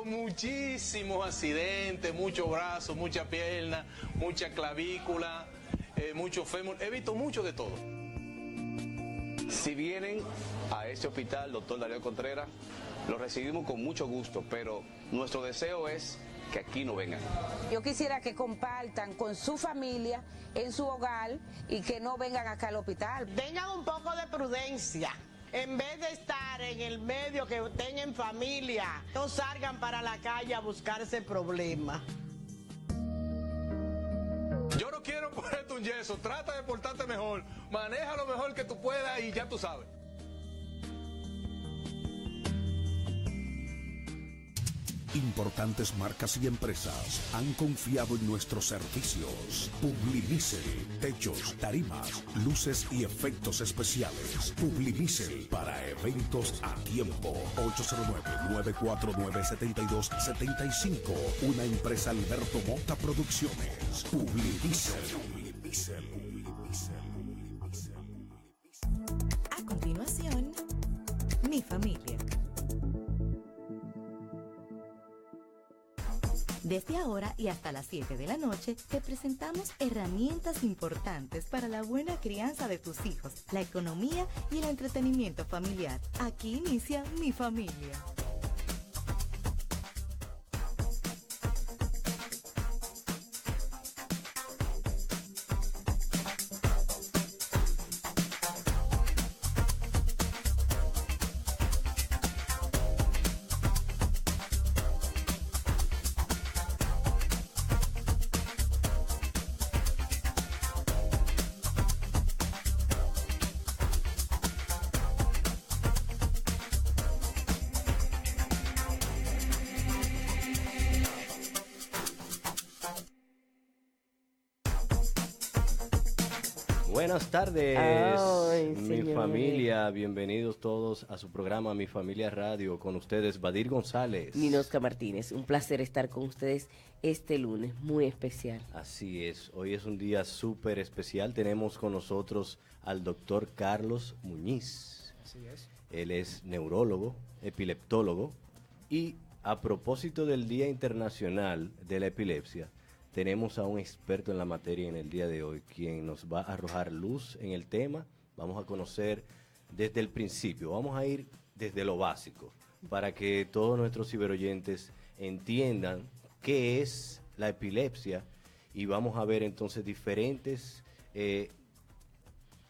muchísimos accidentes, muchos brazos, mucha pierna, mucha clavícula, mucho fémur. He visto mucho de todo. Si vienen a este hospital, doctor Darío Contreras, lo recibimos con mucho gusto, pero nuestro deseo es que aquí no vengan. Yo quisiera que compartan con su familia en su hogar y que no vengan acá al hospital. Tengan un poco de prudencia. En vez de estar en el medio, que tengan familia, no salgan para la calle a buscarse problemas. Yo no quiero ponerte un yeso, trata de portarte mejor, maneja lo mejor que tú puedas y ya tú sabes. Importantes marcas y empresas han confiado en nuestros servicios. Publimicel, techos, tarimas, luces y efectos especiales. Publimicel para eventos a tiempo. 809-949-7275. Una empresa Alberto Mota Producciones. Publimicel. A continuación, Mi Familia. Desde ahora y hasta las 7 de la noche, te presentamos herramientas importantes para la buena crianza de tus hijos, la economía y el entretenimiento familiar. Aquí inicia Mi Familia. Buenas tardes, mi señores. familia, bienvenidos todos a su programa Mi Familia Radio, con ustedes Badir González. Ninosca Martínez, un placer estar con ustedes este lunes, muy especial. Así es, hoy es un día súper especial, tenemos con nosotros al doctor Carlos Muñiz. Así es. Él es neurólogo, epileptólogo y a propósito del Día Internacional de la Epilepsia, tenemos a un experto en la materia en el día de hoy, quien nos va a arrojar luz en el tema. Vamos a conocer desde el principio, vamos a ir desde lo básico, para que todos nuestros ciberoyentes entiendan qué es la epilepsia y vamos a ver entonces diferentes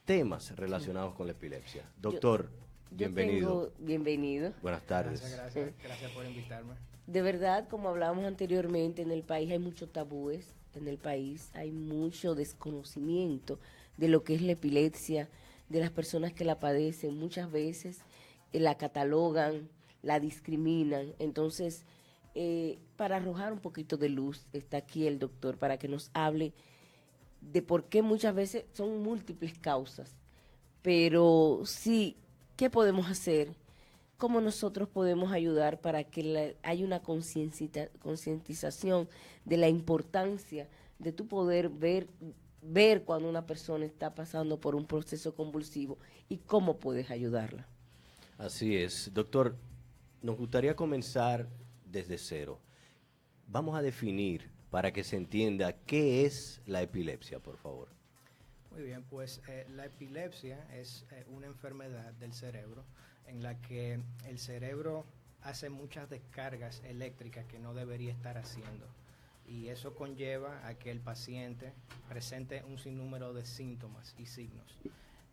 temas relacionados con la epilepsia. Doctor, bienvenido. Bienvenido. Buenas tardes. Gracias por invitarme. De verdad, como hablábamos anteriormente, en el país hay muchos tabúes, en el país hay mucho desconocimiento de lo que es la epilepsia, de las personas que la padecen. Muchas veces la catalogan, la discriminan. Entonces, para arrojar un poquito de luz, está aquí el doctor para que nos hable de por qué muchas veces son múltiples causas. Pero sí, ¿qué podemos hacer? ¿Cómo nosotros podemos ayudar para que haya una concientización de la importancia de tu poder ver cuando una persona está pasando por un proceso convulsivo y cómo puedes ayudarla? Así es. Doctor, nos gustaría comenzar desde cero. Vamos a definir, para que se entienda, qué es la epilepsia, por favor. Muy bien, pues la epilepsia es una enfermedad del cerebro en la que el cerebro hace muchas descargas eléctricas que no debería estar haciendo, y eso conlleva a que el paciente presente un sinnúmero de síntomas y signos.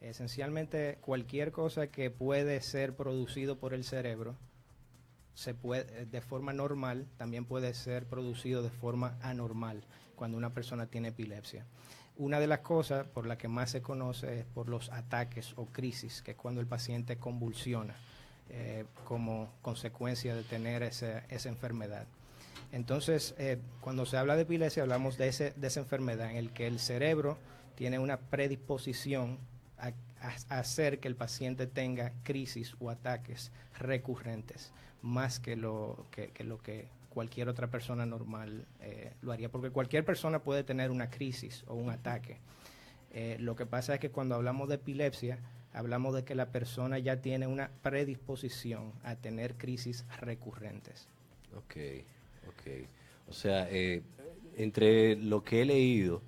Esencialmente, cualquier cosa que puede ser producido por el cerebro se puede, de forma normal, también puede ser producido de forma anormal cuando una persona tiene epilepsia. Una de las cosas por la que más se conoce es por los ataques o crisis, que es cuando el paciente convulsiona como consecuencia de tener esa enfermedad. Entonces, cuando se habla de epilepsia, hablamos de esa enfermedad en el que el cerebro tiene una predisposición a hacer que el paciente tenga crisis o ataques recurrentes, más que lo que cualquier otra persona normal lo haría, porque cualquier persona puede tener una crisis o un ataque. Lo que pasa es que cuando hablamos de epilepsia, hablamos de que la persona ya tiene una predisposición a tener crisis recurrentes. Ok. O sea, entre lo que he leído,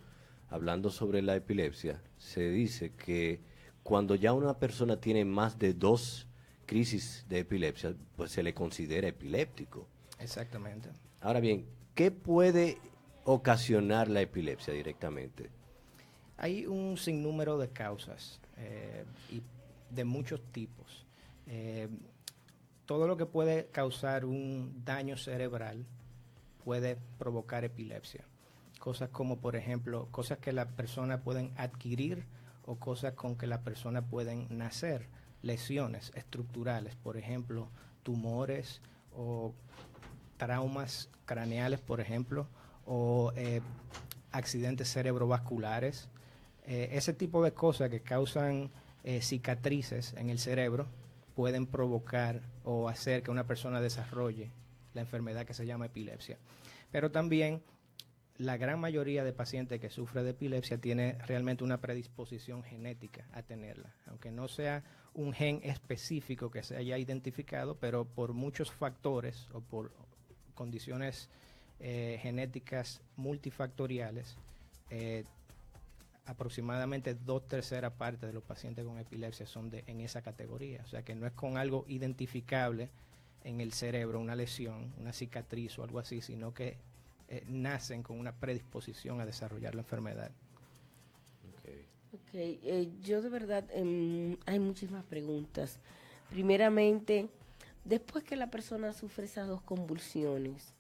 hablando sobre la epilepsia, se dice que cuando ya una persona tiene más de 2 crisis de epilepsia, pues se le considera epiléptico. Exactamente. Ahora bien, ¿qué puede ocasionar la epilepsia directamente? Hay un sinnúmero de causas y de muchos tipos. Todo lo que puede causar un daño cerebral puede provocar epilepsia. Cosas como, por ejemplo, cosas que las personas pueden adquirir o cosas con que las personas pueden nacer. Lesiones estructurales, por ejemplo, tumores o traumas craneales, por ejemplo, o accidentes cerebrovasculares. Ese tipo de cosas que causan cicatrices en el cerebro pueden provocar o hacer que una persona desarrolle la enfermedad que se llama epilepsia. Pero también la gran mayoría de pacientes que sufren de epilepsia tiene realmente una predisposición genética a tenerla, aunque no sea un gen específico que se haya identificado, pero por muchos factores o por condiciones genéticas multifactoriales, aproximadamente 2/3 partes de los pacientes con epilepsia son en esa categoría. O sea que no es con algo identificable en el cerebro, una lesión, una cicatriz o algo así, sino que nacen con una predisposición a desarrollar la enfermedad. Yo de verdad, hay muchísimas preguntas. Primeramente, después que la persona sufre esas 2 convulsiones,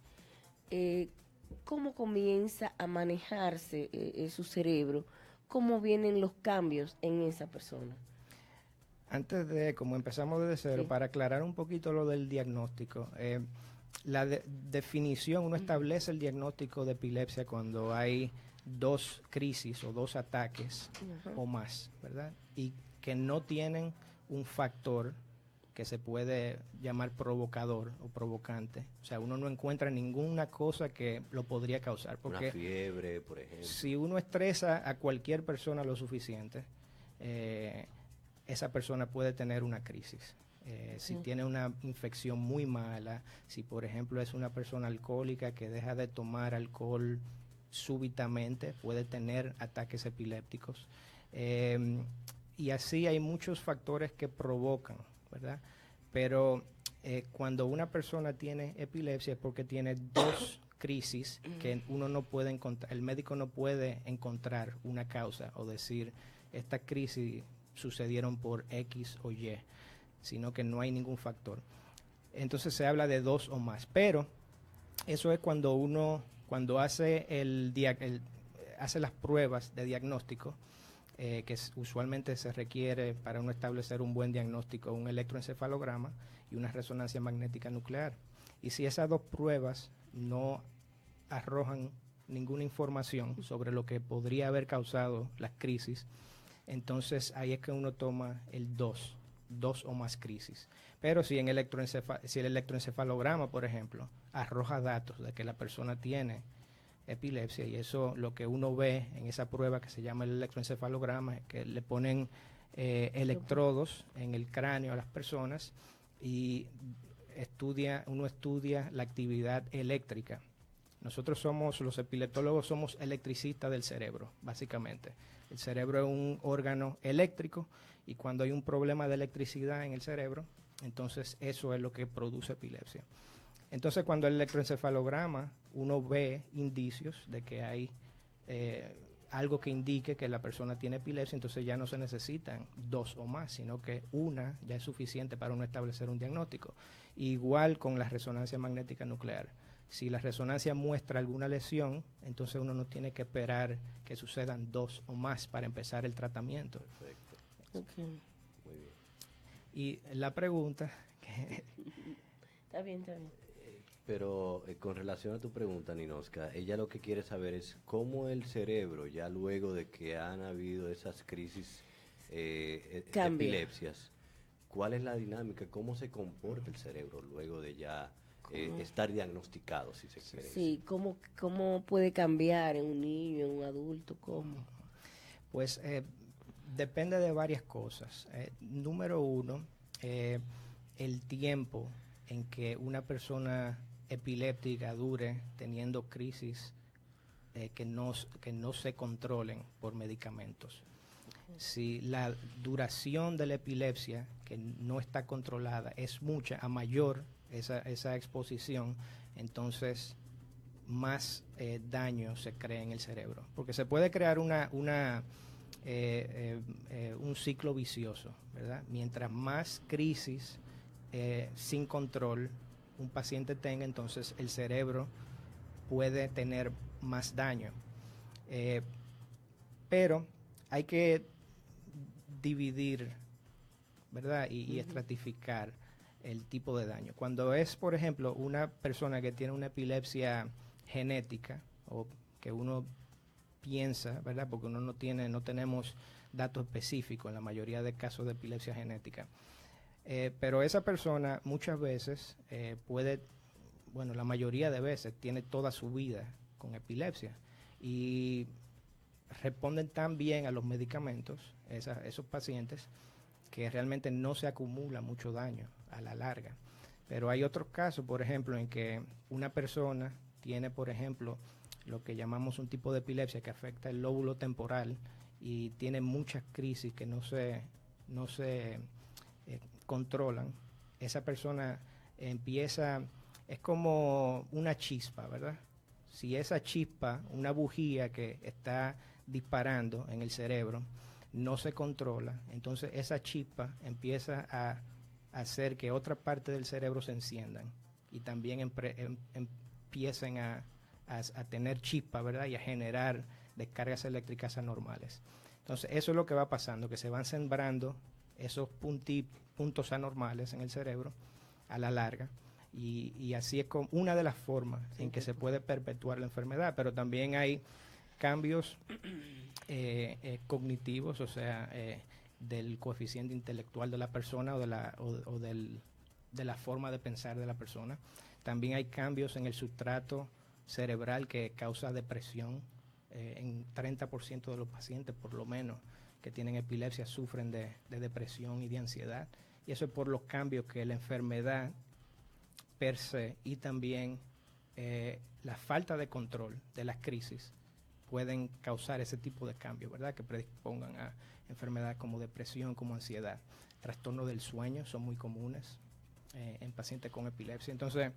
¿cómo comienza a manejarse su cerebro? ¿Cómo vienen los cambios en esa persona? Antes de, como empezamos desde cero, Sí. para aclarar un poquito lo del diagnóstico, la definición, uno establece el diagnóstico de epilepsia cuando hay 2 crisis o 2 ataques o más, ¿verdad? Y que no tienen un factor que se puede llamar provocador o provocante. O sea, uno no encuentra ninguna cosa que lo podría causar. Porque Una fiebre, por ejemplo. si uno estresa a cualquier persona lo suficiente, esa persona puede tener una crisis. Si tiene una infección muy mala, si por ejemplo es una persona alcohólica que deja de tomar alcohol súbitamente, puede tener ataques epilépticos. Y así hay muchos factores que provocan, ¿verdad? Pero cuando una persona tiene epilepsia es porque tiene 2 crisis que uno no puede encontrar, el médico no puede encontrar una causa o decir, esta crisis sucedieron por X o Y, sino que no hay ningún factor. Entonces se habla de 2 o más, pero eso es cuando hace hace las pruebas de diagnóstico, que usualmente se requiere para uno establecer un buen diagnóstico, un electroencefalograma y una resonancia magnética nuclear. Y si esas 2 pruebas no arrojan ninguna información sobre lo que podría haber causado las crisis, entonces ahí es que uno toma el 2 o más crisis. Pero si el electroencefalograma, por ejemplo, arroja datos de que la persona tiene epilepsia, y eso lo que uno ve en esa prueba que se llama el electroencefalograma, es que le ponen electrodos en el cráneo a las personas y uno estudia la actividad eléctrica. Nosotros los epileptólogos somos electricistas del cerebro, básicamente. El cerebro es un órgano eléctrico y cuando hay un problema de electricidad en el cerebro, entonces eso es lo que produce epilepsia. Entonces cuando el electroencefalograma uno ve indicios de que hay algo que indique que la persona tiene epilepsia, entonces ya no se necesitan 2 o más, sino que una ya es suficiente para uno establecer un diagnóstico. Igual con la resonancia magnética nuclear. Si la resonancia muestra alguna lesión, entonces uno no tiene que esperar que sucedan 2 o más para empezar el tratamiento. Perfecto. Okay. Muy bien. Y la pregunta... Está bien. Pero con relación a tu pregunta, Ninoska, ella lo que quiere saber es cómo el cerebro, ya luego de que han habido esas crisis epilepsias, ¿cuál es la dinámica? ¿Cómo se comporta el cerebro luego de ya estar diagnosticado, si se quiere? Sí, ¿cómo puede cambiar en un niño, en un adulto? ¿Cómo? Pues depende de varias cosas. Número 1, el tiempo en que una persona epiléptica dure teniendo crisis que no se controlen por medicamentos. Si la duración de la epilepsia que no está controlada es mucha, a mayor esa exposición, entonces más daño se crea en el cerebro. Porque se puede crear un ciclo vicioso, ¿verdad? Mientras más crisis sin control un paciente tenga, entonces el cerebro puede tener más daño. Pero hay que dividir, ¿verdad? Y estratificar el tipo de daño. Cuando es, por ejemplo, una persona que tiene una epilepsia genética, o que uno piensa, ¿verdad? Porque uno no tenemos datos específicos en la mayoría de casos de epilepsia genética. Pero esa persona muchas veces la mayoría de veces tiene toda su vida con epilepsia y responden tan bien a los medicamentos, esos pacientes, que realmente no se acumula mucho daño a la larga. Pero hay otros casos, por ejemplo, en que una persona tiene, por ejemplo, lo que llamamos un tipo de epilepsia que afecta el lóbulo temporal y tiene muchas crisis que no se controlan. Esa persona empieza, es como una chispa, ¿verdad? Si esa chispa, una bujía que está disparando en el cerebro, no se controla, entonces esa chispa empieza a hacer que otra parte del cerebro se enciendan y también empiecen a tener chispa, ¿verdad? Y a generar descargas eléctricas anormales. Entonces eso es lo que va pasando, que se van sembrando esos puntos anormales en el cerebro a la larga, y así es como una de las formas en que se puede perpetuar la enfermedad. Pero también hay cambios cognitivos, o sea, del coeficiente intelectual de la persona o de la forma de pensar de la persona. También hay cambios en el sustrato cerebral que causa depresión. En 30% de los pacientes, por lo menos, que tienen epilepsia sufren de depresión y de ansiedad. Y eso es por los cambios que la enfermedad per se y también la falta de control de las crisis pueden causar ese tipo de cambios, ¿verdad? Que predispongan a enfermedades como depresión, como ansiedad. Trastornos del sueño son muy comunes en pacientes con epilepsia. Entonces,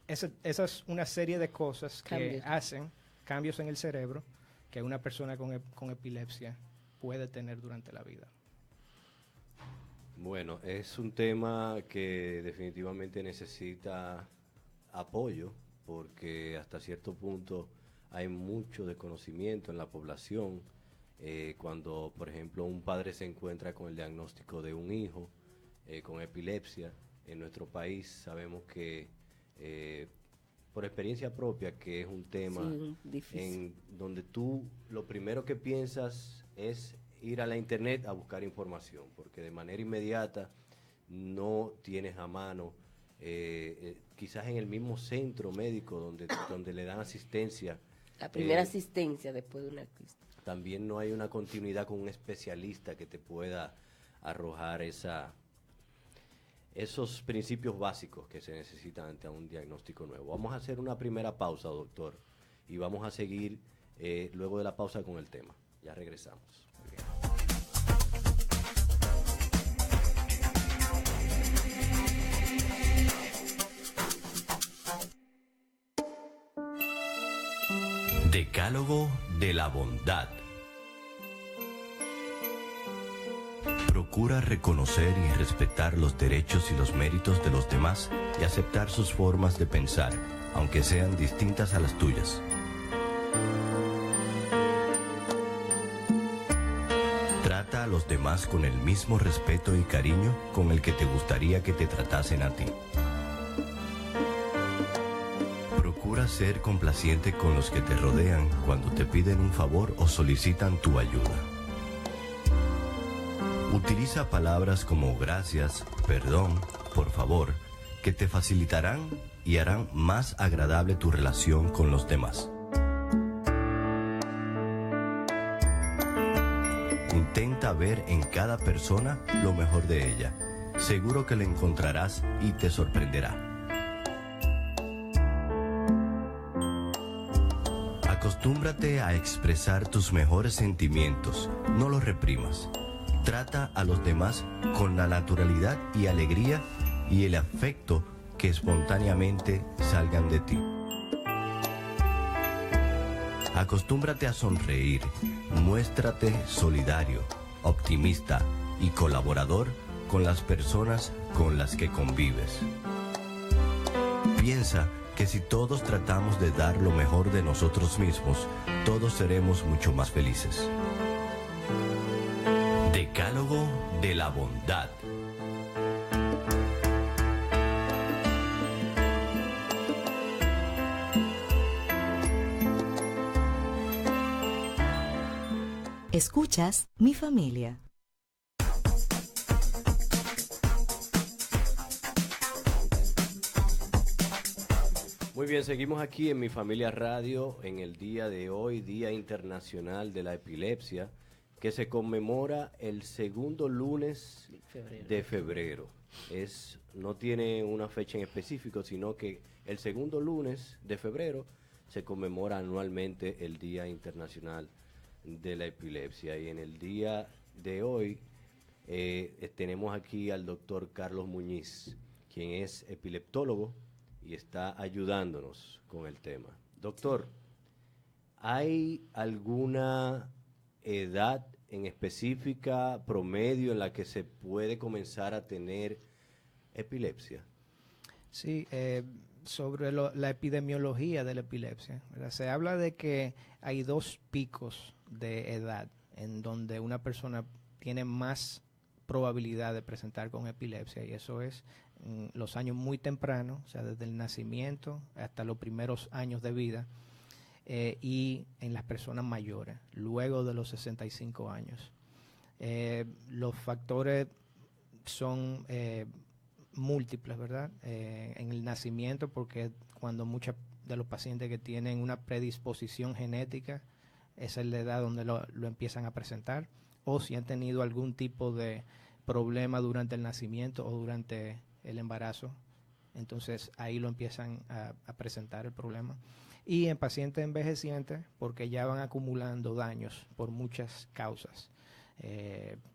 esa es una serie de cosas que hacen cambios en el cerebro que una persona con epilepsia puede tener durante la vida. Bueno, es un tema que definitivamente necesita apoyo, porque hasta cierto punto hay mucho desconocimiento en la población. Cuando, por ejemplo, un padre se encuentra con el diagnóstico de un hijo con epilepsia, en nuestro país sabemos que, por experiencia propia, que es un tema en donde tú lo primero que piensas es ir a la internet a buscar información, porque de manera inmediata no tienes a mano, quizás en el mismo centro médico donde le dan asistencia. La primera asistencia después de una crisis. También no hay una continuidad con un especialista que te pueda arrojar esos principios básicos que se necesitan ante un diagnóstico nuevo. Vamos a hacer una primera pausa, doctor, y vamos a seguir luego de la pausa con el tema. Ya regresamos. Decálogo de la bondad. Procura reconocer y respetar los derechos y los méritos de los demás y aceptar sus formas de pensar, aunque sean distintas a las tuyas. Trata a los demás con el mismo respeto y cariño con el que te gustaría que te tratasen a ti. Procura ser complaciente con los que te rodean cuando te piden un favor o solicitan tu ayuda. Utiliza palabras como gracias, perdón, por favor, que te facilitarán y harán más agradable tu relación con los demás. Intenta ver en cada persona lo mejor de ella. Seguro que lo encontrarás y te sorprenderá. Acostúmbrate a expresar tus mejores sentimientos, no los reprimas. Trata a los demás con la naturalidad y alegría y el afecto que espontáneamente salgan de ti. Acostúmbrate a sonreír, muéstrate solidario, optimista y colaborador con las personas con las que convives. Piensa que si todos tratamos de dar lo mejor de nosotros mismos, todos seremos mucho más felices. Decálogo de la bondad. Escuchas Mi Familia. Muy bien, seguimos aquí en Mi Familia Radio en el día de hoy, Día Internacional de la Epilepsia, que se conmemora el segundo lunes de febrero. No tiene una fecha en específico, sino que el segundo lunes de febrero se conmemora anualmente el Día Internacional de la Epilepsia. Y en el día de hoy tenemos aquí al doctor Carlos Muñiz, quien es epileptólogo y está ayudándonos con el tema. Doctor, ¿hay alguna edad en específica, promedio, en la que se puede comenzar a tener epilepsia? Sí, sobre la epidemiología de la epilepsia, ¿verdad? Se habla de que hay 2 picos de edad en donde una persona tiene más probabilidad de presentar con epilepsia, y eso es en los años muy tempranos, o sea, desde el nacimiento hasta los primeros años de vida, y en las personas mayores, luego de los 65 años. Los factores son múltiples, ¿verdad? En el nacimiento, porque cuando muchos de los pacientes que tienen una predisposición genética, esa es la edad donde lo empiezan a presentar, o si han tenido algún tipo de problema durante el nacimiento o durante el embarazo, entonces ahí lo empiezan a presentar el problema. Y en pacientes envejecientes, porque ya van acumulando daños por muchas causas.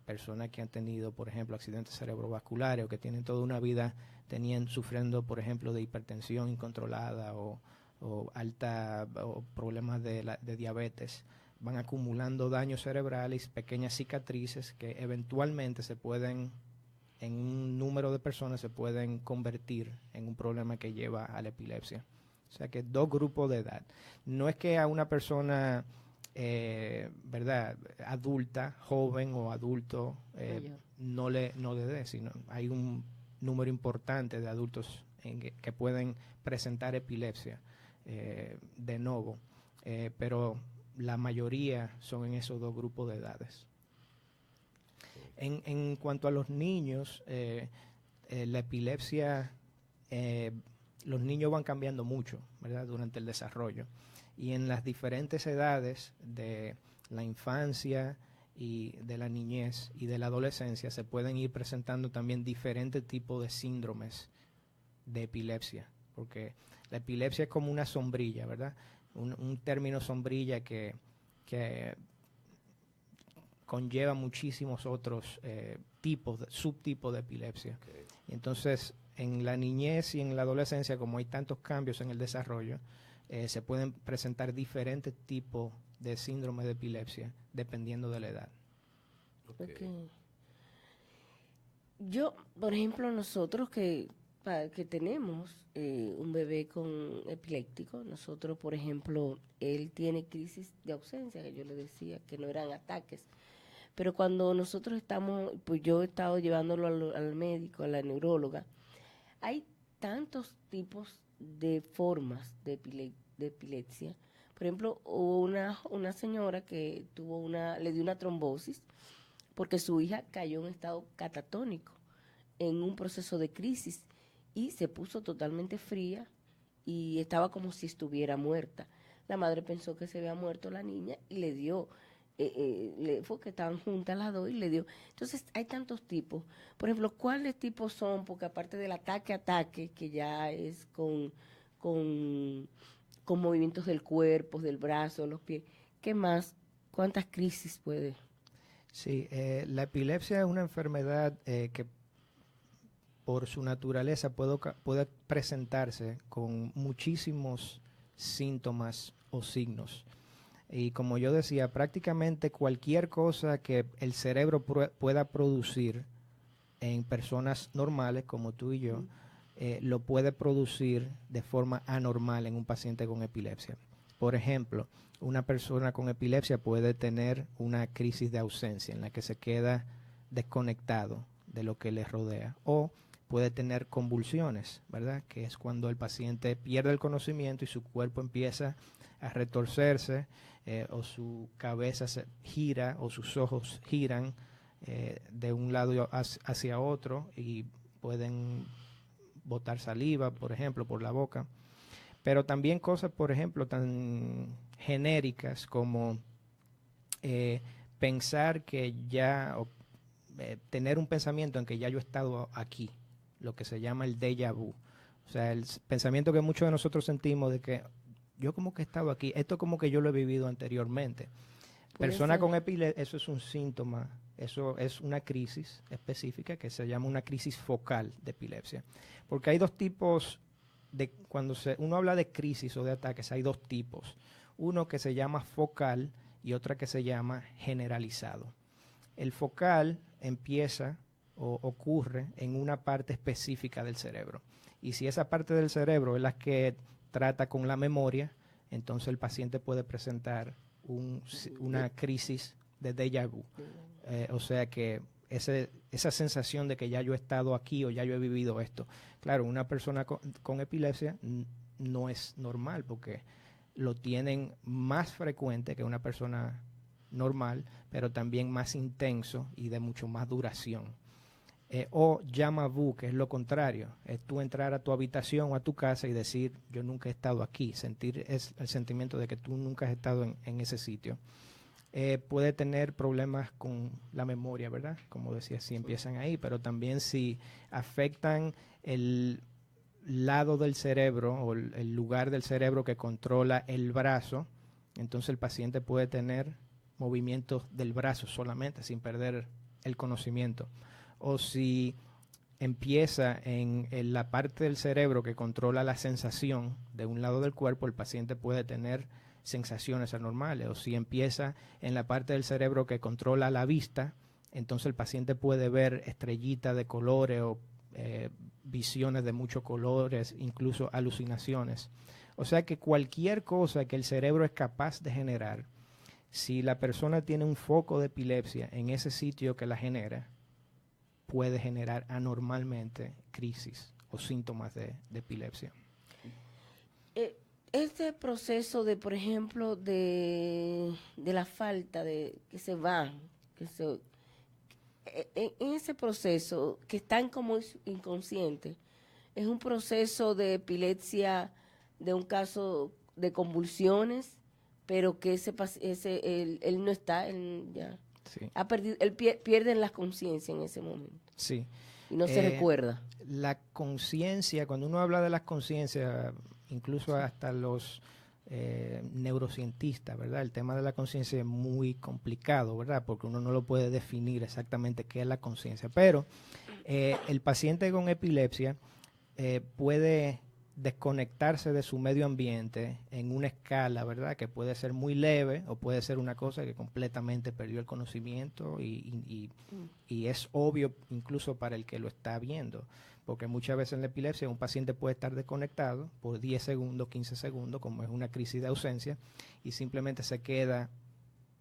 Personas que han tenido, por ejemplo, accidentes cerebrovasculares, o que tienen toda una vida sufriendo, por ejemplo, de hipertensión incontrolada o problemas de diabetes, van acumulando daños cerebrales, pequeñas cicatrices que eventualmente en un número de personas se pueden convertir en un problema que lleva a la epilepsia. O sea que 2 grupos de edad. No es que a una persona ¿verdad?, adulta, joven o adulto, no le dé, sino hay un número importante de adultos que pueden presentar epilepsia de nuevo, pero la mayoría son en esos 2 grupos de edades. En cuanto a los niños, la epilepsia, los niños van cambiando mucho, ¿verdad?, durante el desarrollo. Y en las diferentes edades de la infancia y de la niñez y de la adolescencia se pueden ir presentando también diferentes tipos de síndromes de epilepsia, porque la epilepsia es como una sombrilla, ¿verdad? Un término sombrilla que conlleva muchísimos otros subtipos de epilepsia. Okay. Entonces, en la niñez y en la adolescencia, como hay tantos cambios en el desarrollo, se pueden presentar diferentes tipos de síndrome de epilepsia dependiendo de la edad. Okay. Yo, por ejemplo, nosotros que tenemos un bebé con epiléptico, nosotros, por ejemplo, él tiene crisis de ausencia, que yo le decía que no eran ataques, pero cuando nosotros pues yo he estado llevándolo al médico, a la neuróloga, hay tantos tipos de formas de epilepsia. Por ejemplo, hubo una señora que le dio una trombosis porque su hija cayó en estado catatónico en un proceso de crisis y se puso totalmente fría y estaba como si estuviera muerta. La madre pensó que se había muerto la niña y le dio, fue que estaban juntas las 2 y le dio. Entonces hay tantos tipos. Por ejemplo, ¿cuáles tipos son? Porque aparte del ataque, que ya es con con movimientos del cuerpo, del brazo, los pies. ¿Qué más? ¿Cuántas crisis puede? Sí, la epilepsia es una enfermedad que por su naturaleza puede presentarse con muchísimos síntomas o signos. Y como yo decía, prácticamente cualquier cosa que el cerebro pueda producir en personas normales como tú y yo, lo puede producir de forma anormal en un paciente con epilepsia. Por ejemplo, una persona con epilepsia puede tener una crisis de ausencia en la que se queda desconectado de lo que le rodea, o puede tener convulsiones, ¿verdad? Que es cuando el paciente pierde el conocimiento y su cuerpo empieza a retorcerse, o su cabeza se gira o sus ojos giran de un lado hacia otro y pueden botar saliva, por ejemplo, por la boca. Pero también cosas, por ejemplo, tan genéricas como pensar que ya, tener un pensamiento en que ya yo he estado aquí, lo que se llama el déjà vu. O sea, el pensamiento que muchos de nosotros sentimos de que yo como que he estado aquí, esto como que yo lo he vivido anteriormente. Persona con epilepsia, eso es un síntoma, eso es una crisis específica que se llama una crisis focal de epilepsia. Porque hay dos tipos cuando uno habla de crisis o de ataques, hay dos tipos. Uno que se llama focal y otra que se llama generalizado. El focal empieza o ocurre en una parte específica del cerebro. Y si esa parte del cerebro es la que trata con la memoria, entonces el paciente puede presentar una crisis de déjà vu. O sea que esa sensación de que ya yo he estado aquí o ya yo he vivido esto. Claro, una persona con epilepsia no es normal porque lo tienen más frecuente que una persona normal, pero también más intenso y de mucho más duración. O déjà vu, que es lo contrario, es tú entrar a tu habitación o a tu casa y decir, yo nunca he estado aquí, sentir el sentimiento de que tú nunca has estado en ese sitio. Puede tener problemas con la memoria, ¿verdad? Como decía, si empiezan ahí, pero también si afectan el lado del cerebro o el lugar del cerebro que controla el brazo, entonces el paciente puede tener movimientos del brazo solamente, sin perder el conocimiento. O si empieza en la parte del cerebro que controla la sensación de un lado del cuerpo, el paciente puede tener sensaciones anormales. O si empieza en la parte del cerebro que controla la vista, entonces el paciente puede ver estrellitas de colores o visiones de muchos colores, incluso alucinaciones. O sea que cualquier cosa que el cerebro es capaz de generar, si la persona tiene un foco de epilepsia en ese sitio que la genera, puede generar anormalmente crisis o síntomas de epilepsia. Este proceso de, por ejemplo, de la falta de que se va, en ese proceso que están como inconscientes, es un proceso de epilepsia, de un caso de convulsiones, pero que él no está, él ya sí. ha perdido, él pierde la conciencia en ese momento. Sí. Y no se recuerda. La conciencia, cuando uno habla de las conciencias, incluso hasta los neurocientistas, ¿verdad? El tema de la conciencia es muy complicado, ¿verdad? Porque uno no lo puede definir exactamente qué es la conciencia. Pero el paciente con epilepsia puede desconectarse de su medio ambiente en una escala, ¿verdad? Que puede ser muy leve o puede ser una cosa que completamente perdió el conocimiento y es obvio incluso para el que lo está viendo, porque muchas veces en la epilepsia un paciente puede estar desconectado por 10 segundos, 15 segundos, como es una crisis de ausencia, y simplemente se queda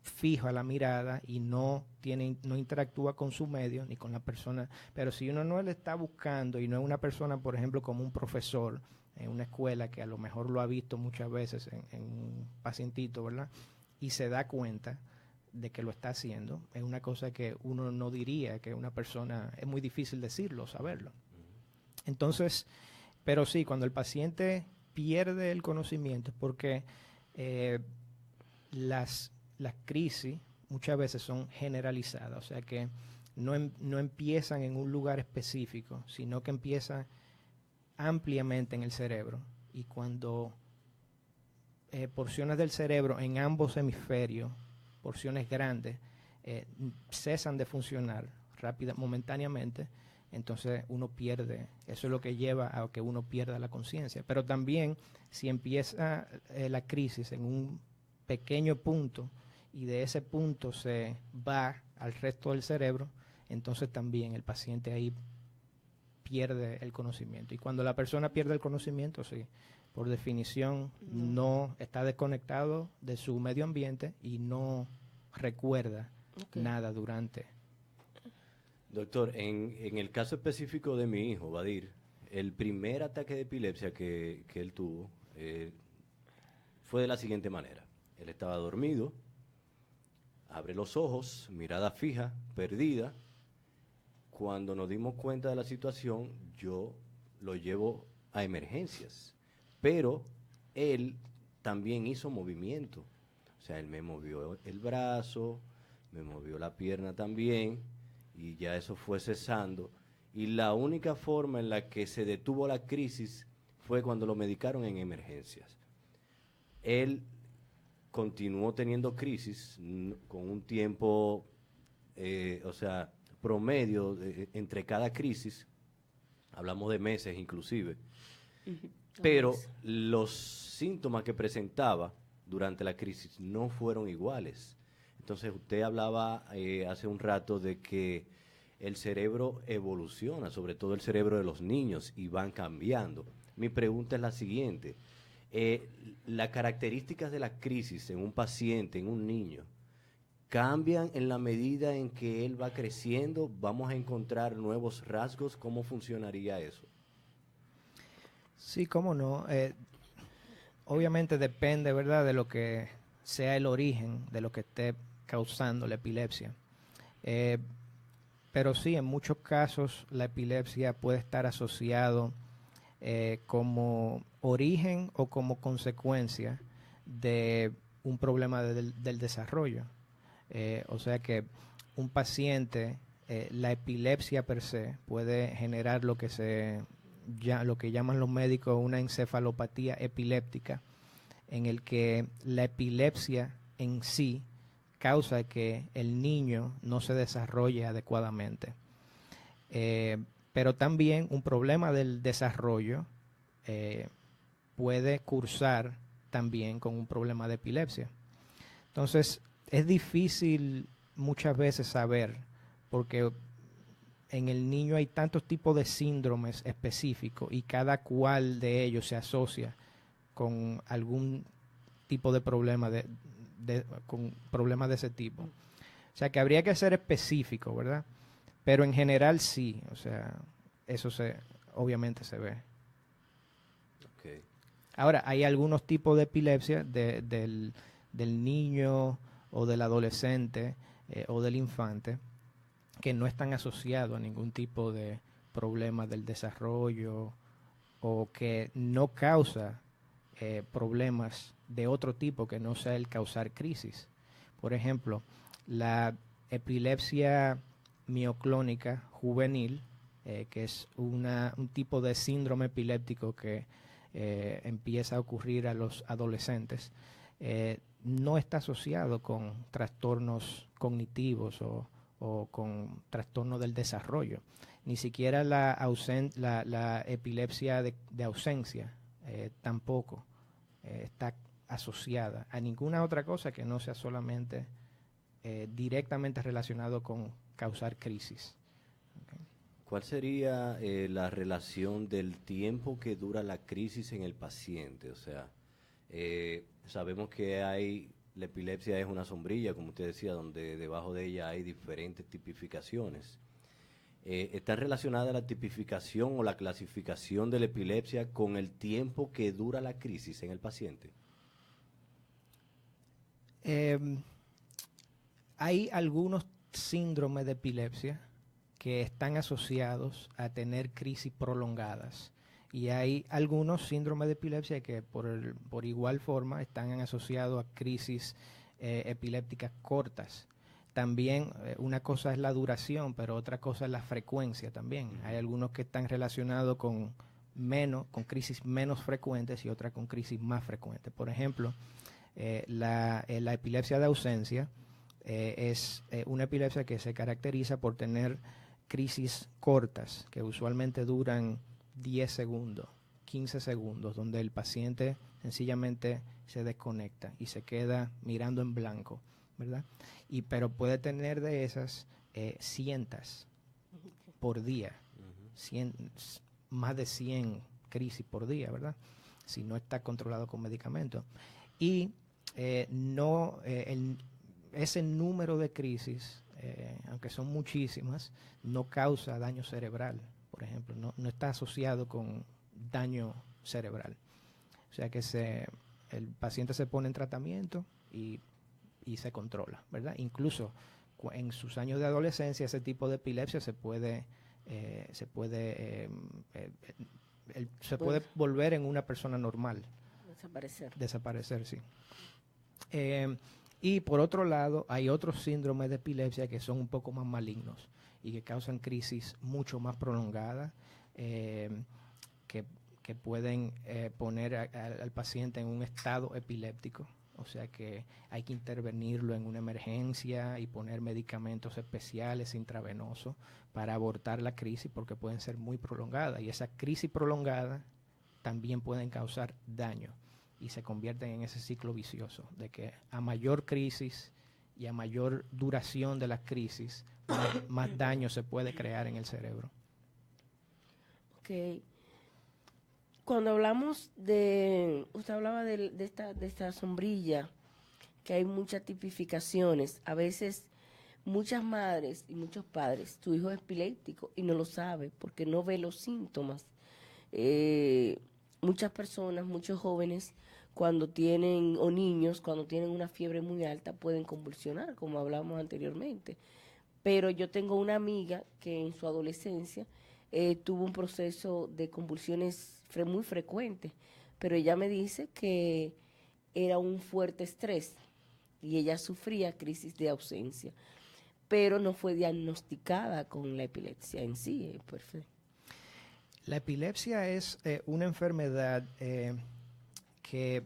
fijo a la mirada y no interactúa con su medio ni con la persona. Pero si uno no le está buscando y no es una persona, por ejemplo, como un profesor en una escuela que a lo mejor lo ha visto muchas veces en un pacientito, ¿verdad? Y se da cuenta de que lo está haciendo, es una cosa que uno no diría que una persona, es muy difícil decirlo, saberlo. Entonces, pero sí, cuando el paciente pierde el conocimiento es porque las crisis muchas veces son generalizadas, o sea que no empiezan en un lugar específico, sino que empiezan ampliamente en el cerebro, y cuando porciones del cerebro en ambos hemisferios, porciones grandes, cesan de funcionar momentáneamente, entonces uno pierde, eso es lo que lleva a que uno pierda la conciencia. Pero también si empieza la crisis en un pequeño punto y de ese punto se va al resto del cerebro, entonces también el paciente ahí pierde el conocimiento. Y cuando la persona pierde el conocimiento, sí, por definición no está desconectado de su medio ambiente y no recuerda nada durante. Doctor, en el caso específico de mi hijo, Badir, el primer ataque de epilepsia que él tuvo fue de la siguiente manera. Él estaba dormido, abre los ojos, mirada fija, perdida. Cuando nos dimos cuenta de la situación, yo lo llevo a emergencias. Pero él también hizo movimiento. O sea, él me movió el brazo, me movió la pierna también, y ya eso fue cesando. Y la única forma en la que se detuvo la crisis fue cuando lo medicaron en emergencias. Él continuó teniendo crisis con un tiempo, promedio entre cada crisis, hablamos de meses inclusive, pero los síntomas que presentaba durante la crisis no fueron iguales. Entonces usted hablaba hace un rato de que el cerebro evoluciona, sobre todo el cerebro de los niños, y van cambiando. Mi pregunta es la siguiente. Las características de la crisis en un paciente, en un niño, ¿cambian en la medida en que él va creciendo? ¿Vamos a encontrar nuevos rasgos? ¿Cómo funcionaría eso? Sí, cómo no. Obviamente depende, ¿verdad?, de lo que sea el origen de lo que esté causando la epilepsia. Pero sí, en muchos casos la epilepsia puede estar asociado como origen o como consecuencia de un problema del desarrollo. O sea que un paciente, la epilepsia per se puede generar lo que llaman los médicos una encefalopatía epiléptica, en el que la epilepsia en sí causa que el niño no se desarrolle adecuadamente. Pero también un problema del desarrollo puede cursar también con un problema de epilepsia. Entonces, es difícil muchas veces saber, porque en el niño hay tantos tipos de síndromes específicos y cada cual de ellos se asocia con algún tipo de problema con problemas de ese tipo. O sea que habría que ser específico, ¿verdad? Pero en general sí, o sea, eso obviamente se ve. Okay. Ahora, hay algunos tipos de epilepsia del niño o del adolescente o del infante que no están asociados a ningún tipo de problema del desarrollo o que no causa problemas de otro tipo que no sea el causar crisis. Por ejemplo, la epilepsia mioclónica juvenil, que es un tipo de síndrome epiléptico que empieza a ocurrir a los adolescentes, no está asociado con trastornos cognitivos o con trastornos del desarrollo. Ni siquiera la epilepsia de ausencia tampoco está asociada a ninguna otra cosa que no sea solamente directamente relacionado con causar crisis. Okay. ¿Cuál sería la relación del tiempo que dura la crisis en el paciente? O sea, sabemos que la epilepsia es una sombrilla, como usted decía, donde debajo de ella hay diferentes tipificaciones. ¿Está relacionada la tipificación o la clasificación de la epilepsia con el tiempo que dura la crisis en el paciente? Hay algunos síndromes de epilepsia que están asociados a tener crisis prolongadas y hay algunos síndromes de epilepsia que por igual forma están asociados a crisis epilépticas cortas. También una cosa es la duración, pero otra cosa es la frecuencia también. Hay algunos que están relacionados con con crisis menos frecuentes y otras con crisis más frecuentes. Por ejemplo, la epilepsia de ausencia es una epilepsia que se caracteriza por tener crisis cortas, que usualmente duran 10 segundos, 15 segundos, donde el paciente sencillamente se desconecta y se queda mirando en blanco, ¿verdad? Pero puede tener de esas cientos por día, más de 100 crisis por día, ¿verdad? Si no está controlado con medicamentos. Y ese número de crisis, aunque son muchísimas, no causa daño cerebral, por ejemplo, no está asociado con daño cerebral. O sea que el paciente se pone en tratamiento y se controla, ¿verdad? Incluso en sus años de adolescencia ese tipo de epilepsia se puede volver en una persona normal. Desaparecer, sí. Y por otro lado, hay otros síndromes de epilepsia que son un poco más malignos y que causan crisis mucho más prolongadas, que pueden poner al paciente en un estado epiléptico. O sea que hay que intervenirlo en una emergencia y poner medicamentos especiales intravenosos para abortar la crisis, porque pueden ser muy prolongadas. Y esa crisis prolongada también pueden causar daño y se convierten en ese ciclo vicioso de que a mayor crisis y a mayor duración de las crisis, más daño se puede crear en el cerebro. Ok. Cuando hablamos usted hablaba de esta sombrilla, que hay muchas tipificaciones. A veces muchas madres y muchos padres, su hijo es epiléptico y no lo sabe porque no ve los síntomas. Muchas personas, muchos jóvenes, niños, cuando tienen una fiebre muy alta, pueden convulsionar, como hablamos anteriormente. Pero yo tengo una amiga que en su adolescencia tuvo un proceso de convulsiones muy frecuente, pero ella me dice que era un fuerte estrés y ella sufría crisis de ausencia, pero no fue diagnosticada con la epilepsia en sí. Perfecto. La epilepsia es una enfermedad que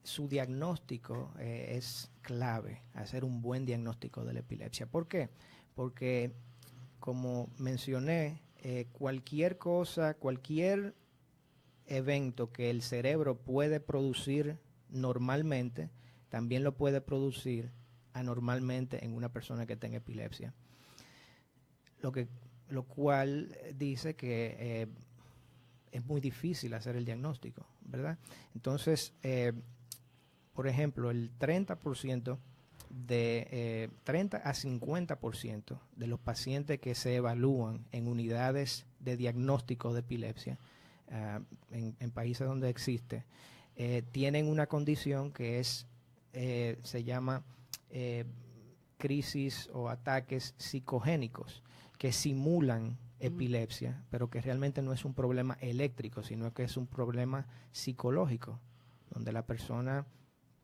su diagnóstico es clave, hacer un buen diagnóstico de la epilepsia. ¿Por qué? Porque, como mencioné, cualquier evento que el cerebro puede producir normalmente, también lo puede producir anormalmente en una persona que tenga epilepsia. Lo cual dice que es muy difícil hacer el diagnóstico, ¿verdad? Entonces, por ejemplo, el 30% 30 a 50% de los pacientes que se evalúan en unidades de diagnóstico de epilepsia en países donde existe, tienen una condición que se llama crisis o ataques psicogénicos, que simulan epilepsia, pero que realmente no es un problema eléctrico, sino que es un problema psicológico, donde la persona,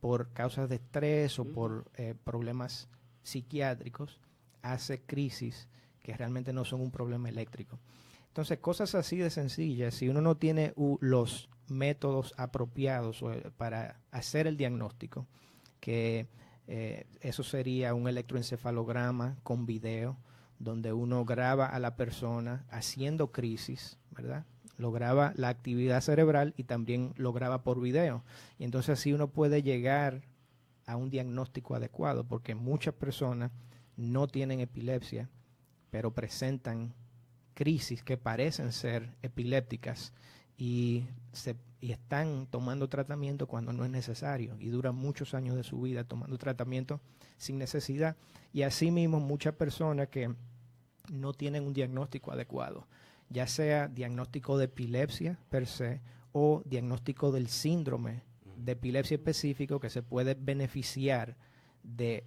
por causas de estrés o por problemas psiquiátricos, hace crisis que realmente no son un problema eléctrico. Entonces, cosas así de sencillas, si uno no tiene los métodos apropiados para hacer el diagnóstico, que eso sería un electroencefalograma con video, donde uno graba a la persona haciendo crisis, ¿verdad? Lo graba la actividad cerebral y también lo graba por video. Y entonces así uno puede llegar a un diagnóstico adecuado, porque muchas personas no tienen epilepsia, pero presentan crisis que parecen ser epilépticas y están tomando tratamiento cuando no es necesario, y duran muchos años de su vida tomando tratamiento sin necesidad. Y asimismo muchas personas que no tienen un diagnóstico adecuado, ya sea diagnóstico de epilepsia per se o diagnóstico del síndrome de epilepsia específico, que se puede beneficiar de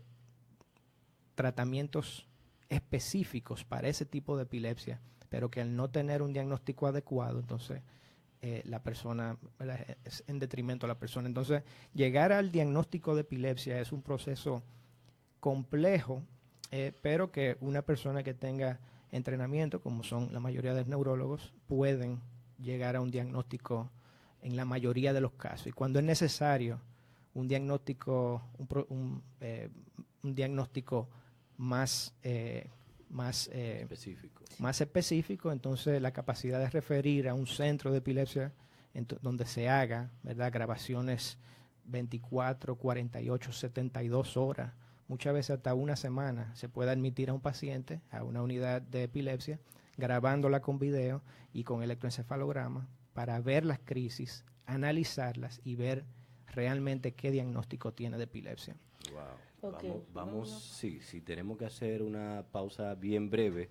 tratamientos específicos para ese tipo de epilepsia, pero que al no tener un diagnóstico adecuado, entonces la persona, ¿verdad?, es en detrimento a la persona. Entonces, llegar al diagnóstico de epilepsia es un proceso complejo, pero que una persona que tenga entrenamiento, como son la mayoría de los neurólogos, pueden llegar a un diagnóstico en la mayoría de los casos. Y cuando es necesario un diagnóstico, un diagnóstico más específico, entonces la capacidad de referir a un centro de epilepsia donde se haga, ¿verdad?, grabaciones 24, 48, 72 horas, muchas veces hasta una semana, se puede admitir a un paciente a una unidad de epilepsia, grabándola con video y con electroencefalograma para ver las crisis, analizarlas y ver realmente qué diagnóstico tiene de epilepsia. Wow. Okay. Sí, tenemos que hacer una pausa bien breve.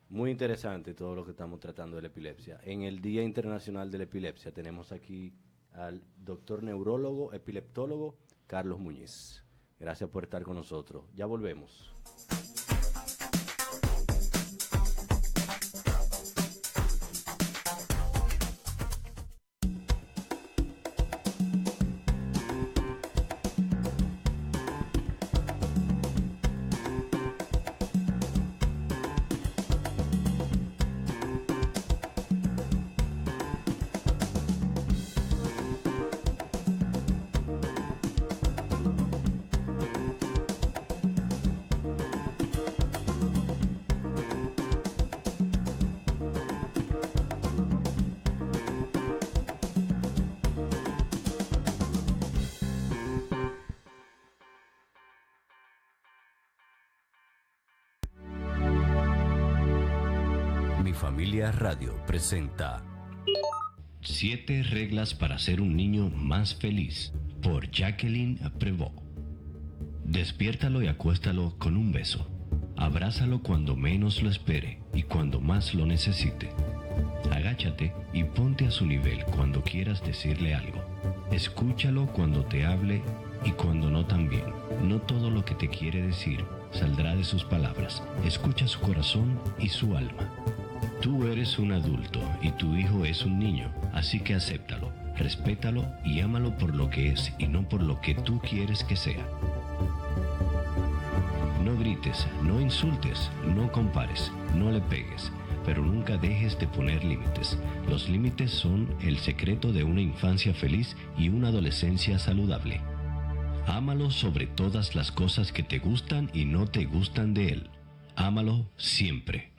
Muy interesante todo lo que estamos tratando de la epilepsia. En el Día Internacional de la Epilepsia tenemos aquí al doctor neurólogo, epileptólogo, Carlos Muñiz. Gracias por estar con nosotros. Ya volvemos. Familia Radio presenta 7 reglas para ser un niño más feliz, por Jacqueline Prévost. Despiértalo y acuéstalo con un beso. Abrázalo cuando menos lo espere y cuando más lo necesite. Agáchate y ponte a su nivel cuando quieras decirle algo. Escúchalo cuando te hable y cuando no también. No todo lo que te quiere decir saldrá de sus palabras. Escucha su corazón y su alma. Tú eres un adulto y tu hijo es un niño, así que acéptalo, respétalo y ámalo por lo que es y no por lo que tú quieres que sea. No grites, no insultes, no compares, no le pegues, pero nunca dejes de poner límites. Los límites son el secreto de una infancia feliz y una adolescencia saludable. Ámalo sobre todas las cosas que te gustan y no te gustan de él. Ámalo siempre.